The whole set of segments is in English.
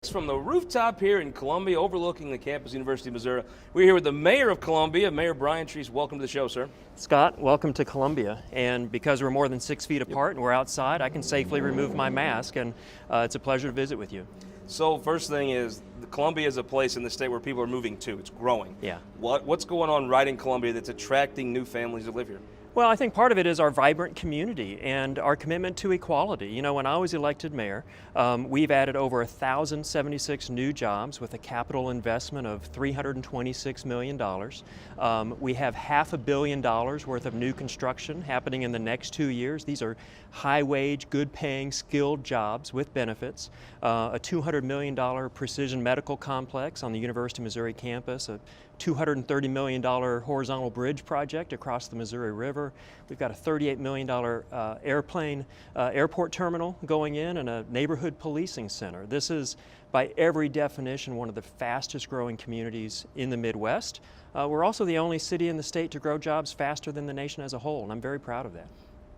Athletics from the rooftop here in Columbia, overlooking the campus, University of Missouri. We're here with the Mayor of Columbia, Mayor Brian Treece. Welcome to the show, sir. Scott, welcome to Columbia. And because we're more than 6 feet apart and we're outside, I can safely remove my mask, and it's a pleasure to visit with you. So first thing is, Columbia is a place in the state where people are moving to. It's growing. Yeah. What's going on right in Columbia that's attracting new families to live here? Well, I think part of it is our vibrant community and our commitment to equality. You know, when I was elected mayor, we've added over 1,076 new jobs with a capital investment of $326 million. We have $500 million worth of new construction happening in the next 2 years. These are high-wage, good-paying, skilled jobs with benefits. A $200 million precision medical complex on the University of Missouri campus, a $230 million horizontal bridge project across the Missouri River. We've got a $38 million airport terminal going in, and a neighborhood policing center. This is, by every definition, one of the fastest growing communities in the Midwest. We're also the only city in the state to grow jobs faster than the nation as a whole, and I'm very proud of that.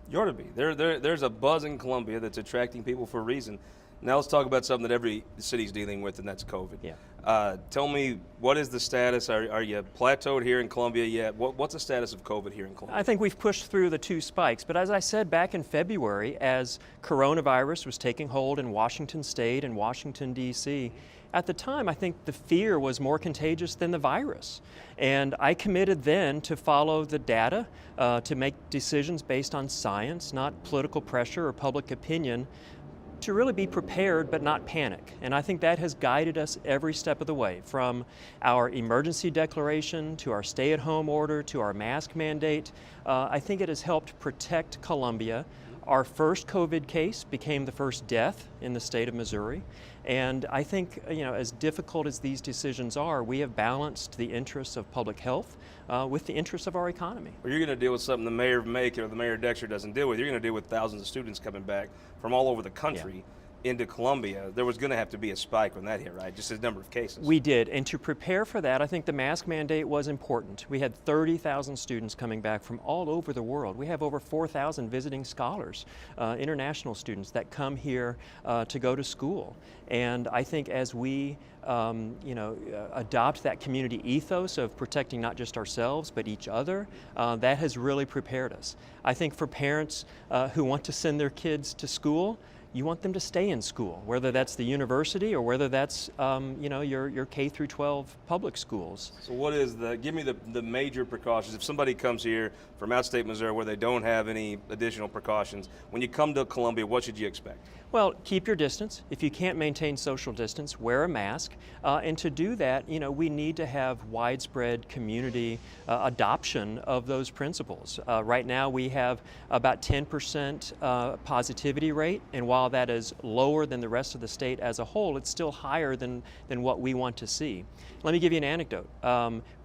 You ought to be. There's a buzz in Columbia that's attracting people for a reason. Now let's talk about something that every city's dealing with, and that's COVID. Yeah. Tell me, what is the status? Are you plateaued here in Columbia yet? What's the status of COVID here in Columbia? I think we've pushed through the 2 spikes, but as I said back in February, as coronavirus was taking hold in Washington State and Washington, D.C., at the time, I think the fear was more contagious than the virus. And I committed then to follow the data, to make decisions based on science, not political pressure or public opinion, to really be prepared but not panic. And I think that has guided us every step of the way, from our emergency declaration to our stay-at-home order to our mask mandate. I think it has helped protect Columbia. Our first COVID case became the first death in the state of Missouri. And I think, you know, as difficult as these decisions are, we have balanced the interests of public health with the interests of our economy. Well, you're going to deal with something the mayor of Macon or the mayor of Dexter doesn't deal with. You're going to deal with thousands of students coming back from all over the country into Columbia. There was going to have to be a spike when that hit, right? Just the number of cases. We did, and to prepare for that, I think the mask mandate was important. We had 30,000 students coming back from all over the world. We have over 4,000 visiting scholars, international students that come here to go to school. And I think as we adopt that community ethos of protecting not just ourselves but each other, that has really prepared us. I think for parents who want to send their kids to school, you want them to stay in school, whether that's the university or whether that's your K through 12 public schools. So what is give me the major precautions. If somebody comes here from outstate Missouri where they don't have any additional precautions, when you come to Columbia, what should you expect? Well, keep your distance. If you can't maintain social distance, wear a mask. And to do that, we need to have widespread community adoption of those principles. Right now we have about 10% positivity rate, and while that is lower than the rest of the state as a whole, it's still higher than what we want to see. Let me give you an anecdote.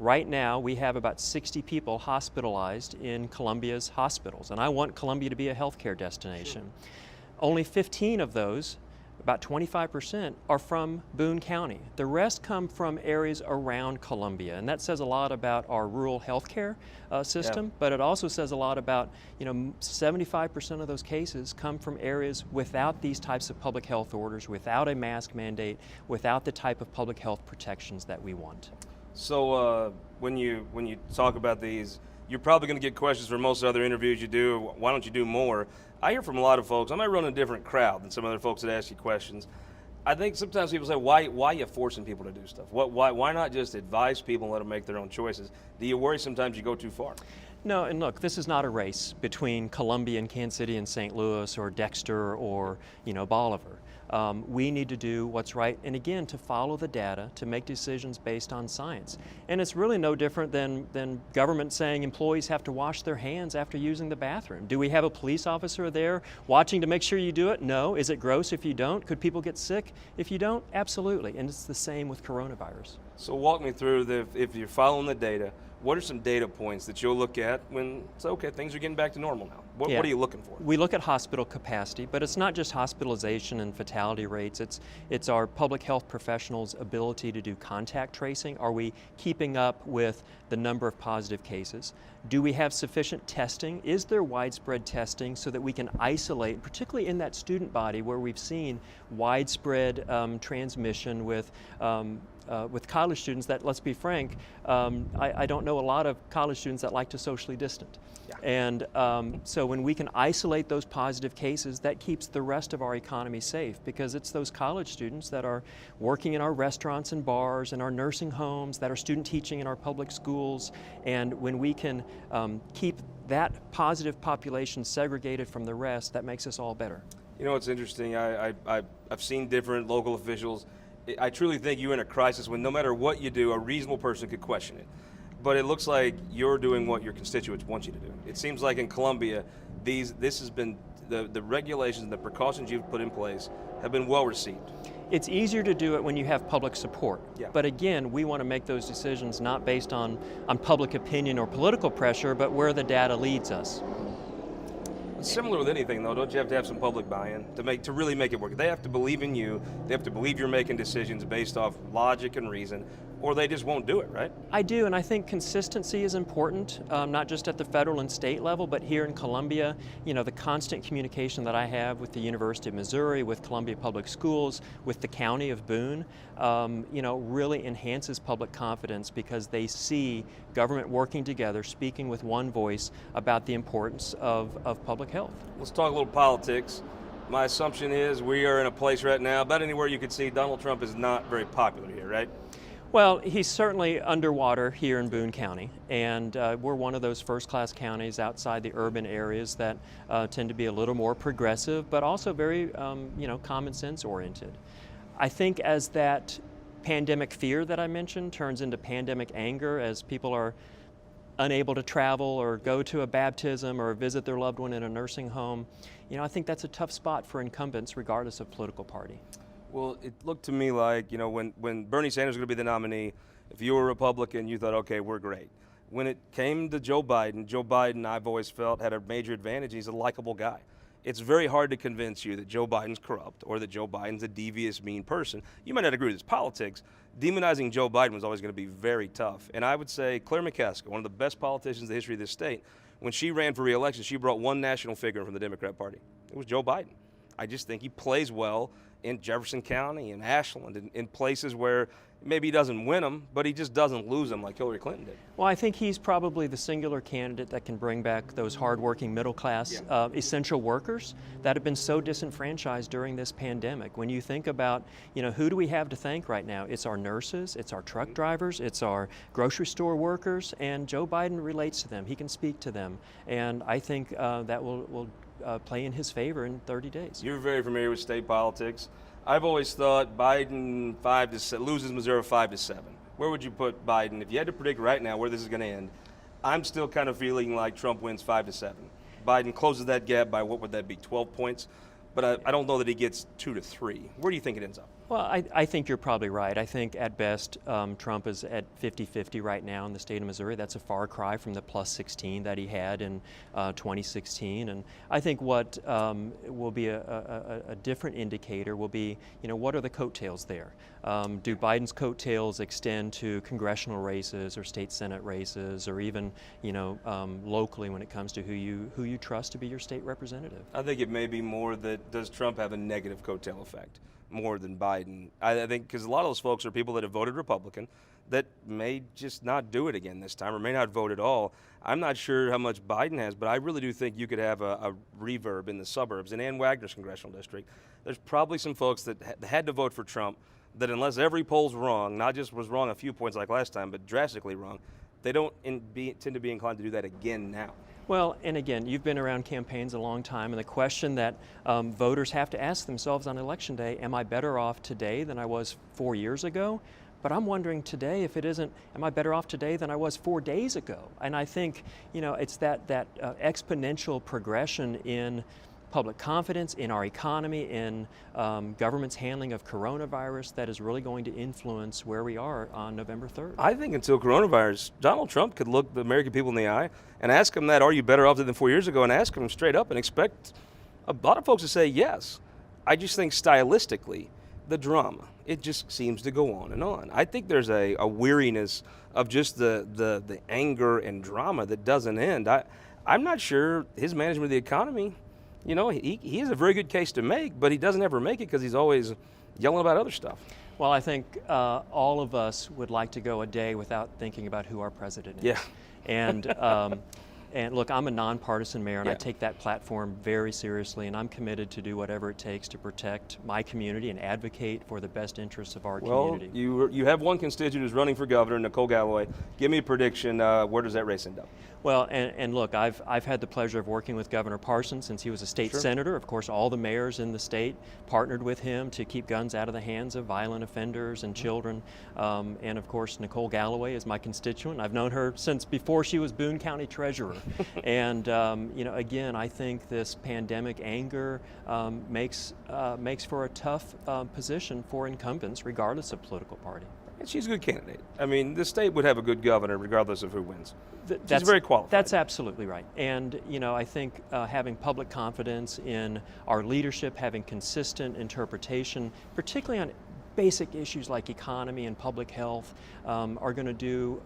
Right now we have about 60 people hospitalized in Columbia's hospitals, and I want Columbia to be a healthcare destination. Sure. Only 15 of those, about 25%, are from Boone County. The rest come from areas around Columbia, and that says a lot about our rural healthcare system, but it also says a lot about, 75% of those cases come from areas without these types of public health orders, without a mask mandate, without the type of public health protections that we want. So when you talk about these, you're probably going to get questions from most other interviews you do. Why don't you do more? I hear from a lot of folks. I might run a different crowd than some other folks that ask you questions. I think sometimes people say, why are you forcing people to do stuff? Why not just advise people and let them make their own choices? Do you worry sometimes you go too far? No, and look, this is not a race between Columbia and Kansas City and St. Louis or Dexter or Bolivar. We need to do what's right, and again, to follow the data, to make decisions based on science. And it's really no different than government saying employees have to wash their hands after using the bathroom. Do we have a police officer there watching to make sure you do it? No. Is it gross if you don't? Could people get sick if you don't? Absolutely. And it's the same with coronavirus. So walk me through, if you're following the data, what are some data points that you'll look at when it's okay, things are getting back to normal now? What are you looking for? We look at hospital capacity, but it's not just hospitalization and fatality rates. It's our public health professionals' ability to do contact tracing. Are we keeping up with the number of positive cases? Do we have sufficient testing? Is there widespread testing so that we can isolate, particularly in that student body where we've seen widespread transmission with college students that, let's be frank, I don't know a lot of college students that like to socially distant. Yeah. And so when we can isolate those positive cases, that keeps the rest of our economy safe, because it's those college students that are working in our restaurants and bars and our nursing homes, that are student teaching in our public schools. And when we can keep that positive population segregated from the rest, that makes us all better. You know, it's interesting. I've seen different local officials. I truly think you're in a crisis when no matter what you do, a reasonable person could question it. But it looks like you're doing what your constituents want you to do. It seems like in Columbia, this has been, the regulations and the precautions you've put in place have been well received. It's easier to do it when you have public support. Yeah. But again, we want to make those decisions not based on public opinion or political pressure, but where the data leads us. It's similar with anything, though. Don't you have to have some public buy-in to really make it work? They have to believe in you. They have to believe you're making decisions based off logic and reason, or they just won't do it, right? I do, and I think consistency is important, not just at the federal and state level, but here in Columbia. You know, the constant communication that I have with the University of Missouri, with Columbia Public Schools, with the County of Boone, you know, really enhances public confidence, because they see government working together, speaking with one voice about the importance of public health. Let's talk a little politics. My assumption is we are in a place right now, about anywhere you could see, Donald Trump is not very popular here, right? Well, he's certainly underwater here in Boone County, and we're one of those first-class counties outside the urban areas that tend to be a little more progressive, but also very, you know, common sense oriented. I think as that pandemic fear that I mentioned turns into pandemic anger, as people are unable to travel or go to a baptism or visit their loved one in a nursing home, you know, I think that's a tough spot for incumbents regardless of political party. Well, it looked to me like, you know, when Bernie Sanders was going to be the nominee, if you were a Republican, you thought, okay, we're great. When it came to Joe Biden, I've always felt, had a major advantage. He's a likable guy. It's very hard to convince you that Joe Biden's corrupt or that Joe Biden's a devious, mean person. You might not agree with his politics. Demonizing Joe Biden was always going to be very tough. And I would say Claire McCaskill, one of the best politicians in the history of this state, when she ran for re-election, she brought one national figure from the Democrat Party. It was Joe Biden. I just think he plays well in Jefferson County and Ashland, in places where maybe he doesn't win them, but he just doesn't lose them like Hillary Clinton did. Well, I think he's probably the singular candidate that can bring back those hardworking middle-class essential workers that have been so disenfranchised during this pandemic. When you think about, you know, who do we have to thank right now? It's our nurses, it's our truck drivers, it's our grocery store workers, and Joe Biden relates to them. He can speak to them, and I think that will play in his favor in 30 days. You're very familiar with state politics. I've always thought Biden loses Missouri 5-7. Where would you put Biden if you had to predict right now where this is going to end? I'm still kind of feeling like Trump wins 5-7. Biden closes that gap by, what would that be, 12 points? But I don't know that he gets 2 to 3. Where do you think it ends up? Well, I think you're probably right. I think at best Trump is at 50-50 right now in the state of Missouri. That's a far cry from the plus 16 that he had in 2016. And I think what will be a different indicator will be, you know, what are the coattails there? Do Biden's coattails extend to congressional races or state senate races, or even, you know, locally when it comes to who you trust to be your state representative? I think it may be more that does Trump have a negative coattail effect more than Biden. I think because a lot of those folks are people that have voted Republican that may just not do it again this time or may not vote at all. I'm not sure how much Biden has, but I really do think you could have a reverb in the suburbs. In Ann Wagner's congressional district, there's probably some folks that had to vote for Trump that, unless every poll's wrong, not just was wrong a few points like last time, but drastically wrong, they don't tend to be inclined to do that again now. Well, and again, you've been around campaigns a long time, and the question that voters have to ask themselves on Election Day, am I better off today than I was 4 years ago? But I'm wondering today if it isn't, am I better off today than I was 4 days ago? And I think, you know, it's that exponential progression in public confidence, in our economy, in government's handling of coronavirus that is really going to influence where we are on November 3rd. I think until coronavirus, Donald Trump could look the American people in the eye and ask them that, are you better off than 4 years ago, and ask them straight up and expect a lot of folks to say yes. I just think stylistically, the drama. It just seems to go on and on. I think there's a weariness of just the anger and drama that doesn't end. I'm not sure his management of the economy, he has a very good case to make, but he doesn't ever make it because he's always yelling about other stuff. Well, I think all of us would like to go a day without thinking about who our president is. Yeah. And look, I'm a nonpartisan mayor, and I Yeah. take that platform very seriously, and I'm committed to do whatever it takes to protect my community and advocate for the best interests of our community. Well, you have one constituent who's running for governor, Nicole Galloway. Give me a prediction. Where does that race end up? Well, and look, I've had the pleasure of working with Governor Parsons since he was a state Sure. senator. Of course, all the mayors in the state partnered with him to keep guns out of the hands of violent offenders and children. And of course, Nicole Galloway is my constituent. I've known her since before she was Boone County Treasurer. And again, I think this pandemic anger makes for a tough position for incumbents, regardless of political party. And she's a good candidate. I mean, the state would have a good governor regardless of who wins. She's That's very qualified. That's absolutely right. And I think having public confidence in our leadership, having consistent interpretation, particularly on basic issues like economy and public health, are going to do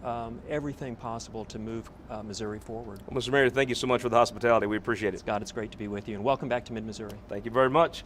everything possible to move Missouri forward. Well, Mr. Mayor, thank you so much for the hospitality. We appreciate it. Scott, it's great to be with you, and welcome back to Mid-Missouri. Thank you very much.